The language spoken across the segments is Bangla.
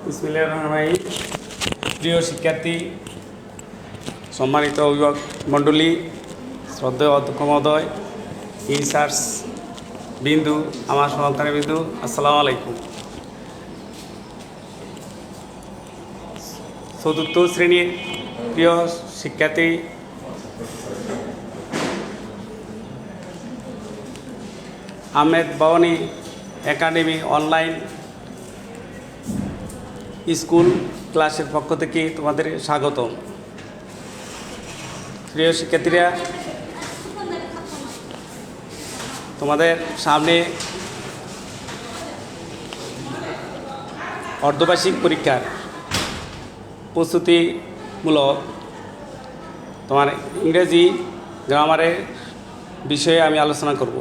বিসমিল্লাহির রহমানির রহিম। প্রিয় শিক্ষার্থী, সম্মানিত অভিভাবক মণ্ডলী, শ্রদ্ধেয় অধ্যক্ষ মহোদয়, ইনচার্জ বিন্দু, আমার সহকারী বিন্দু, আসসালামু আলাইকুম। চতুর্থ শ্রেণীর প্রিয় শিক্ষার্থী, Ahmed Bawani academy online school ক্লাসের পক্ষ থেকে তোমাদের স্বাগতম। প্রিয় শিক্ষার্থীরা, তোমাদের সামনে অর্ধবার্ষিক পরীক্ষার প্রস্তুতিমূলক তোমার ইংরেজি গ্রামারের বিষয়ে আমি আলোচনা করব।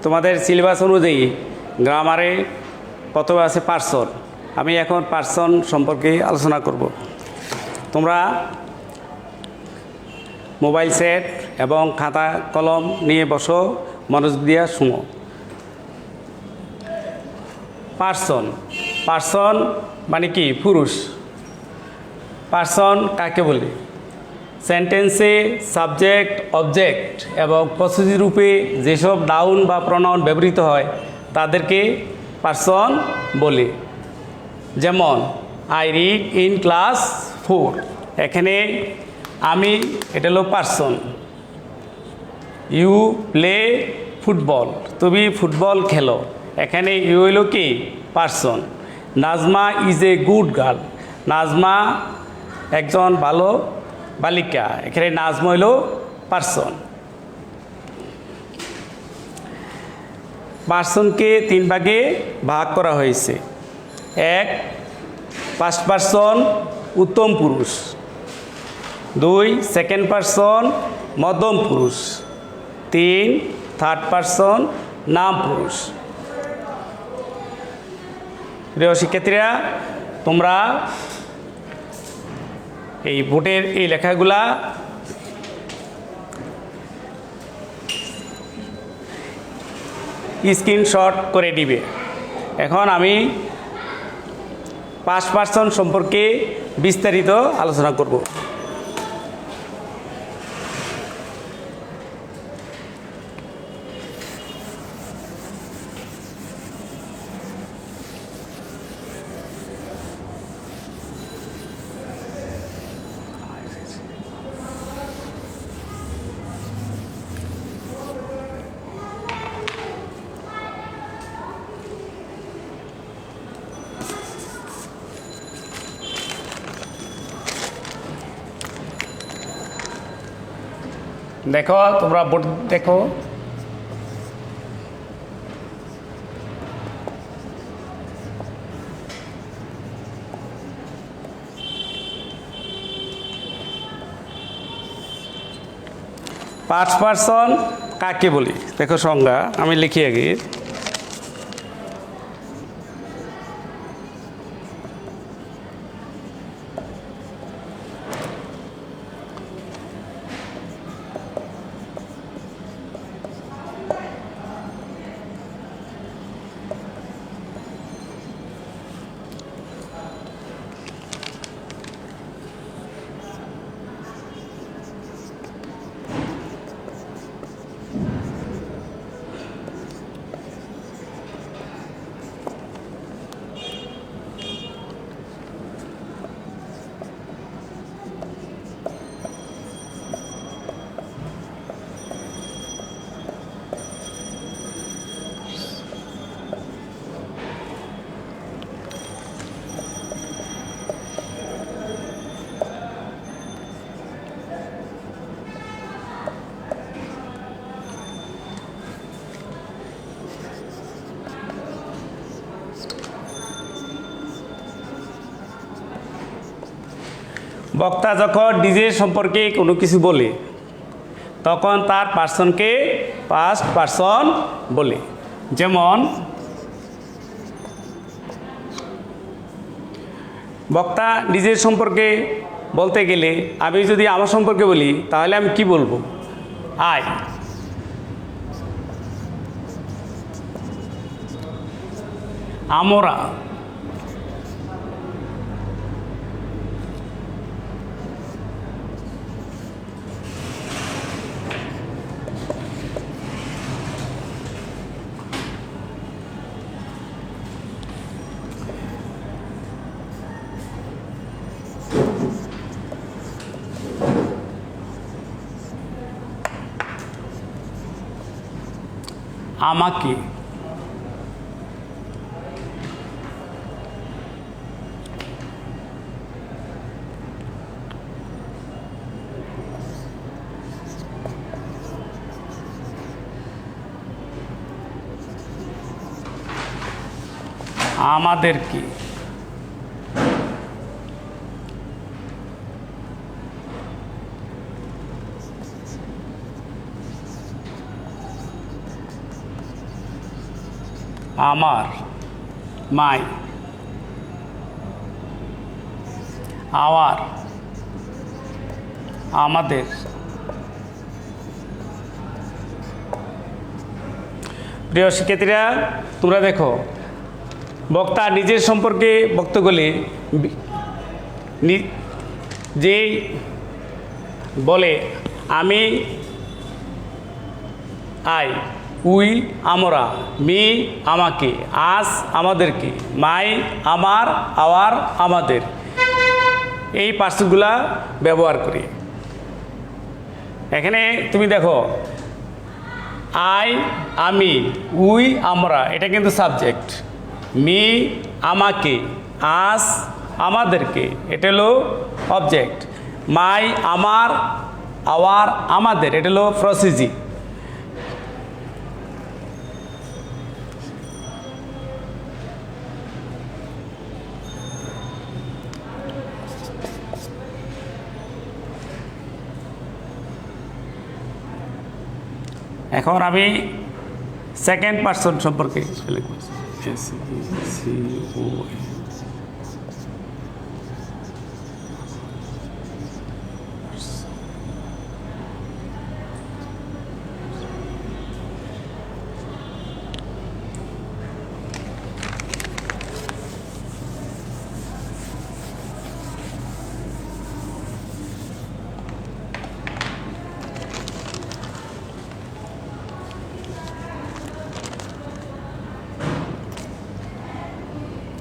তোমাদের সিলেবাস অনুযায়ী গ্রামারে প্রথমে আছে পার্সন। আমি এখন পার্সন সম্পর্কে আলোচনা করব। তোমরা মোবাইল সেট এবং খাতা কলম নিয়ে বসো, মনোযোগ দিয়ে শুনো। পার্সন, পার্সন মানে কি? পুরুষ। পার্সন কাকে বলে? সেন্টেন্সে সাবজেক্ট, অবজেক্ট এবং পসেসিভ রূপে যেসব নাউন বা প্রনাউন ব্যবহৃত হয় তাদেরকে পার্সন বলে। যেমন আই রিড ইন ক্লাস 4, এখানে আমি, এটা হলো পার্সন। ইউ প্লে ফুটবল, তুমি ফুটবল খেলো, এখানে ইউ হইল কি? Person. Nazma is a good girl, Nazma একজন ভালো বালিকা, এখানে নাজমা হইল পার্সন। পার্সনকে 3 ভাগে ভাগ করা হয়েছে। 1 ফার্স্ট পার্সন, উত্তম পুরুষ। 2 সেকেন্ড পার্সন, মধ্যম পুরুষ। 3 থার্ড পার্সন, নাম পুরুষ। প্রিয় শিক্ষার্থীরা, তোমরা এই বোর্ডের এই লেখাগুলা স্ক্রিনশট করে দিবে। এখন আমি ফার্স্ট পার্সন সম্পর্কে বিস্তারিত আলোচনা করব। দেখো, তোমরা বোর্ড দেখো। ফার্স্ট পার্সন কাকে বলি? দেখো সংজ্ঞা আমি লিখি আগে। বক্তা যখন নিজের সম্পর্কে কোনো কিছু বলে তখন তার পার্সনকে ফার্স্ট পার্সন বলে। যেমন বক্তা নিজের সম্পর্কে বলতে গেলে আমি যদি আমার সম্পর্কে বলি তাহলে আমি কি বলবো? আই। আমরা। আমাকে। আমাদেরকে। আমার। মাই। আওয়ার। আমাদের। প্রিয় শিক্ষার্থীরা, তোমরা দেখো বক্তা নিজের সম্পর্কে বক্তব্যে যে বলে আমি, আই, উই আমরা, মি আমাকে, আস আমাদেরকে, মাই আমার, আওয়ার আমাদের, এই পার্সনগুলা ব্যবহার করি। এখানে তুমি দেখো আই আমি, উই আমরা, এটা কিন্তু সাবজেক্ট। মি আমাকে, আস আমাদেরকে, এটা হলো অবজেক্ট। মাই আমার, আওয়ার আমাদের, এটা হলো প্রসিজি। এখন আমি সেকেন্ড পার্সন সম্পর্কে লিখব।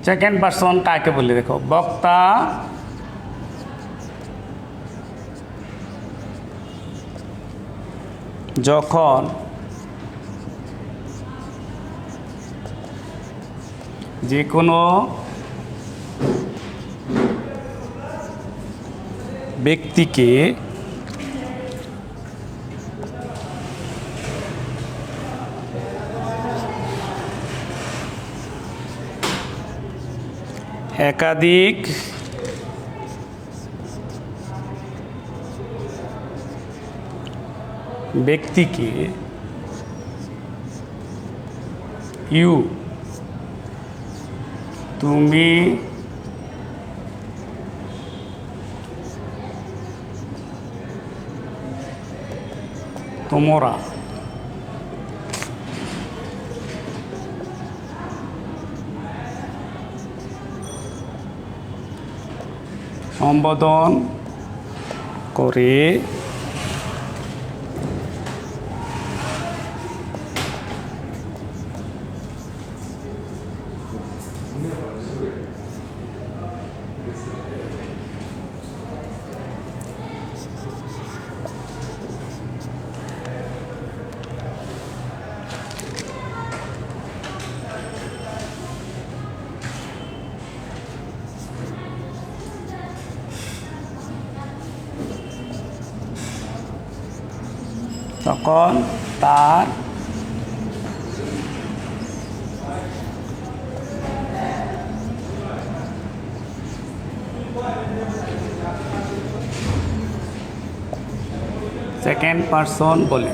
সেকেন্ড পার্সন কাকে বলি দেখো, বক্তা যখন যে কোনো ব্যক্তিকে একাধিক ব্যক্তিকে ইউ তুমি তোমরা সম্বোধন করে তখন তার সেকেন্ড পারসন বলে।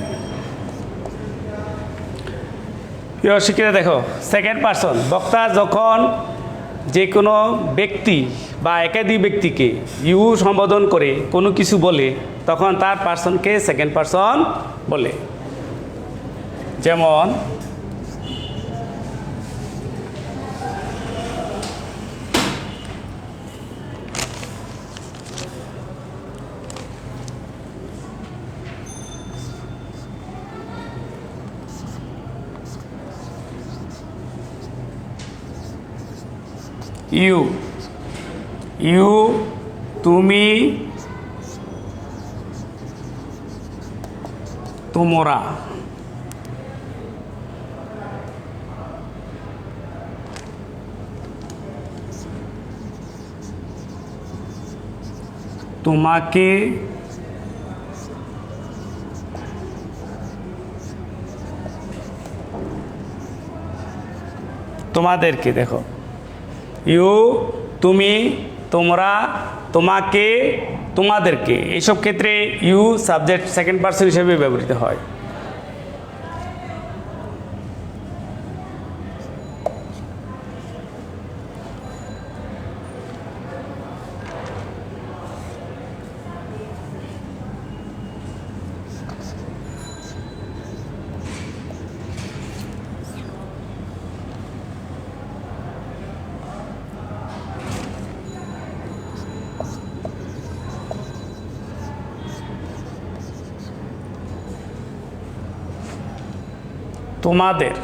প্রিয় শিক্ষিতা দেখো, সেকেন্ড পারসন বক্তা যখন যে কোনো ব্যক্তি বা একাধিক ব্যক্তিকে ইউ সম্বোধন করে কোনো কিছু বলে তখন তার পার্সনকে সেকেন্ড পারসন বলে। যেমন ইউ, ইউ তুমি, তোমরা। তোমাকে, তোমাদেরকে। দেখো, ইউ তুমি, তোমরা, তোমাকে, তোমাদেরকে, এইসব ক্ষেত্রে ইউ সাবজেক্ট সেকেন্ড পারসন হিসেবে ব্যবহৃত হয়। তোমাদের,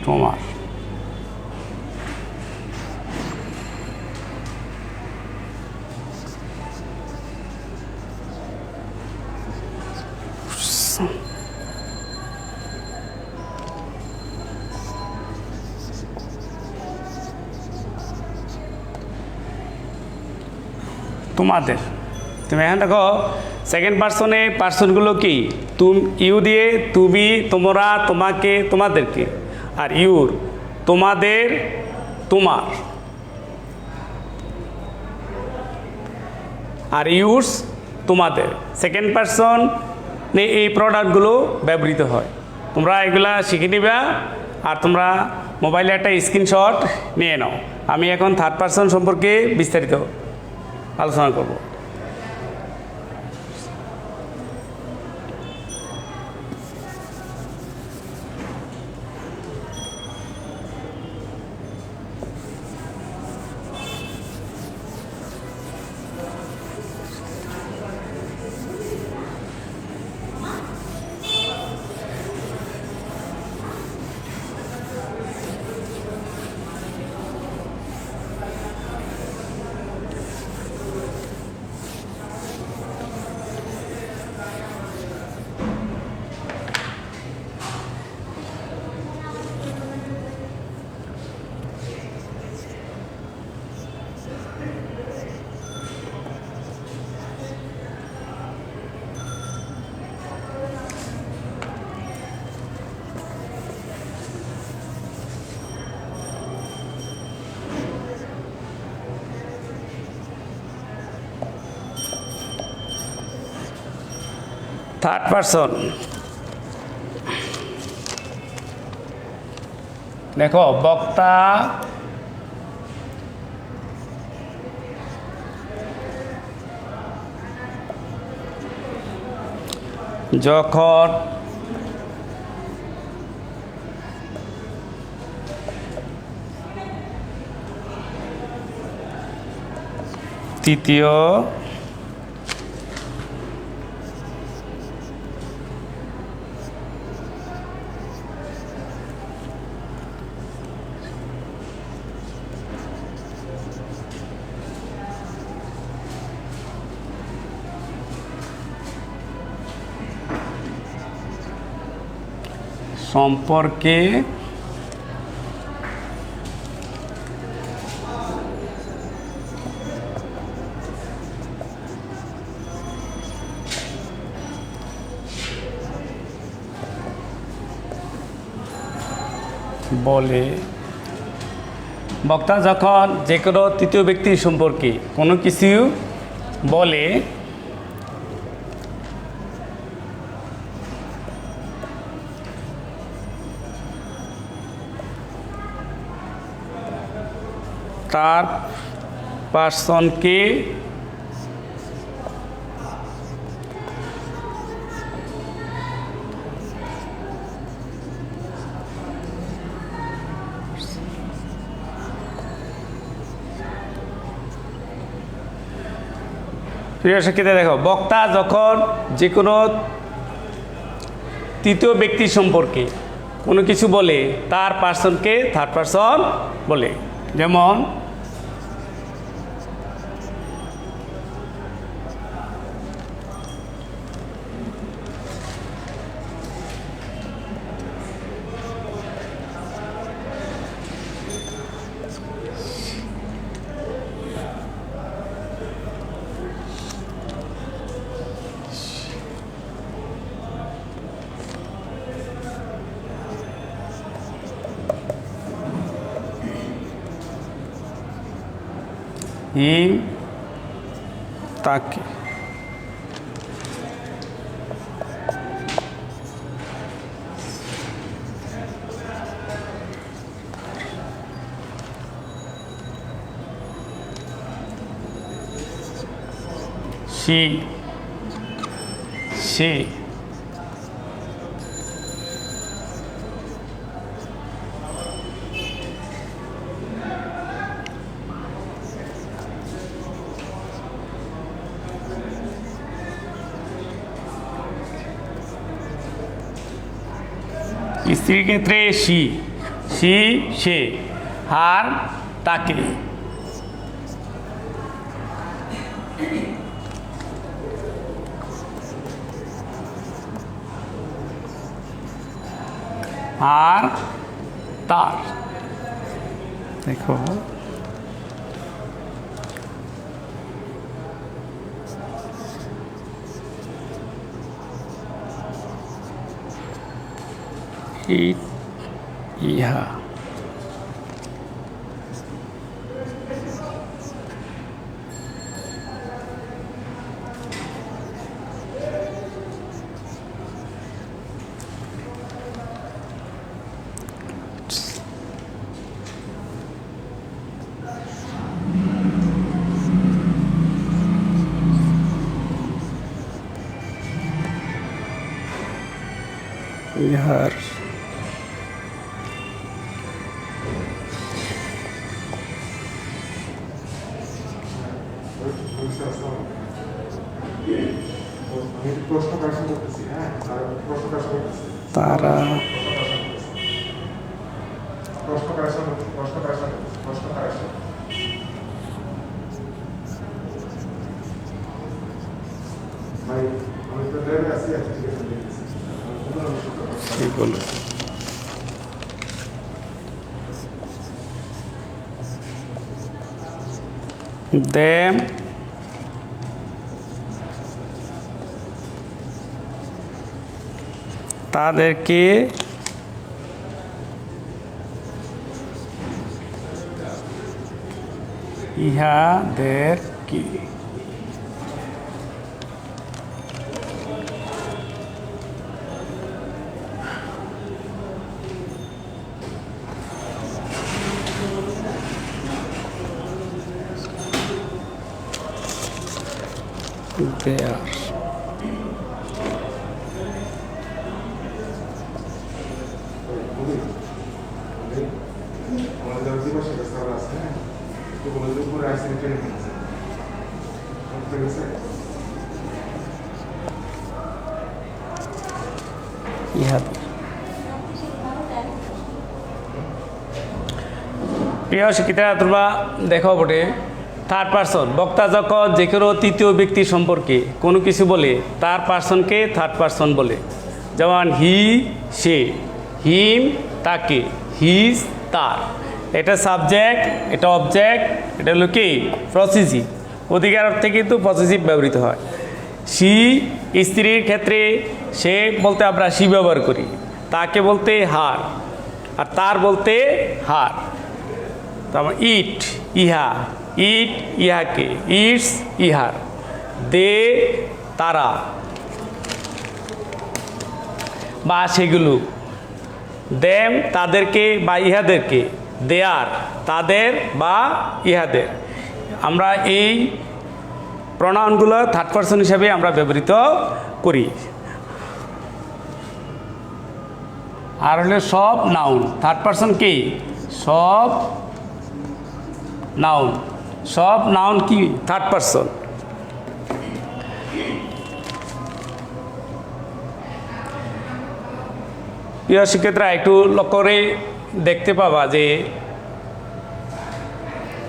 তোমার। তোমাদের, তুমি এখন দেখো সেকেন্ড পার্সনে পার্সনগুলো কি, ইউ দিয়ে তুমি, তোমরা, তোমাকে, তোমাদেরকে, আর ইউর তোমাদের, তোমার, আর ইউরস তোমাদের। সেকেন্ড পার্সন এই প্রোডাক্টগুলো ব্যবহৃত হয়। তোমরা এগুলা শিখে নিবা আর তোমরা মোবাইলে একটা স্ক্রিনশট নিয়ে নাও। আমি এখন থার্ড পার্সন সম্পর্কে বিস্তারিত আলোচনা করব। থার্ড পারসন, দেখো বক্তা যখন তৃতীয় সম্পর্কে বলে বক্তা যখন যে কোনো তৃতীয় ব্যক্তির সম্পর্কে কোনো কিছু বলে তার পার্সনকে প্রিয় শিক্ষার্থী দেখো, বক্তা যখন যে কোনো তৃতীয় ব্যক্তি সম্পর্কে কোনো কিছু বলে তার পার্সনকে থার্ড পার্সন বলে। যেমন হিম তাকে, সে স্ত্রীর ক্ষেত্রে সে আর তাকে, আর তার। দেখো ইহা ইহার তারা সেগুলো them তাদেরকে ইহাদের কি there ইহাদের। প্রিয় শিক্ষিতা, তোমরা দেখো বটে থার্ড পার্সন, বক্তা যখন যে কোনো তৃতীয় ব্যক্তি সম্পর্কে কোনো কিছু বলে তার পার্সনকে থার্ড পার্সন বলে। যেমন হি সে, হিম তাকে, হিজ তার। এটা সাবজেক্ট, এটা অবজেক্ট, এটা হলো কি পসেসিভ। অধিকার অর্থে কিন্তু পসেসিভ ব্যবহৃত হয়। সি স্ত্রীর ক্ষেত্রে সে বলতে আমরা সি ব্যবহার করি, তাকে বলতে হার। আর তার বলতে হার। তারপর ইট ইহা, ইট ইহাকে, ইটস ইহার, দে তারা বা সেগুলো, দেম তাদেরকে বা ইহাদেরকে, দেয়ার তাদের বা ইহাদের। আমরা এই প্রনাউনগুলো থার্ড পারসন হিসাবে আমরা ব্যবহৃত করি। আর হলো সব নাউন, থার্ড পারসন কি? সব নাউন, সব নাউন কি? Third person. প্রিয় শিক্ষার্থীরা, একটু লক্ষ্য করে দেখতে পাবা যে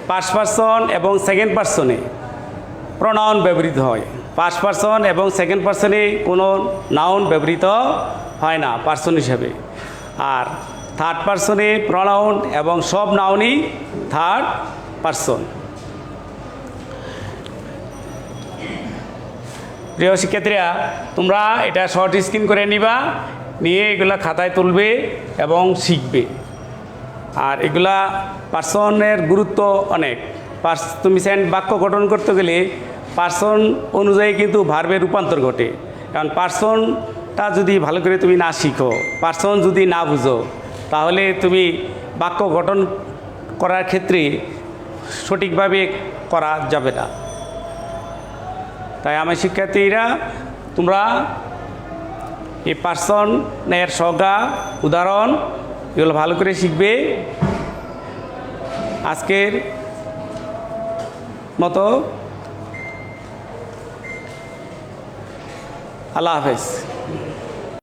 ফার্স্ট পারসন এবং সেকেন্ড পারসনে প্রনাউন ব্যবহৃত হয়। ফার্স্ট পারসন এবং সেকেন্ড পারসনে কোনো নাউন ব্যবহৃত হয় না পারসন হিসাবে। আর থার্ড পারসনে প্রনাউন এবং সব নাউনই থার্ড পারসন। প্রিয় শিক্ষার্থীরা, তোমরা এটা শর্ট স্ক্রিন করে নিবা, নিয়ে এগুলা খাতায় তুলবে এবং শিখবে। আর এগুলা পার্সনের গুরুত্ব অনেক। তুমি বাক্য গঠন করতে গেলে পার্সন অনুযায়ী কিন্তু ভার্বের রূপান্তর ঘটে। কারণ পার্সনটা যদি ভালো করে তুমি না শিখো, পার্সন যদি না বুঝো, তাহলে তুমি বাক্য গঠন করার ক্ষেত্রে সঠিকভাবে করা যাবে না। তাই আমার শিক্ষার্থীরা, তোমরা এই পার্সনের সংজ্ঞা, উদাহরণ এগুলো ভালো করে শিখবে। আজকের মতো আল্লাহ হাফেজ।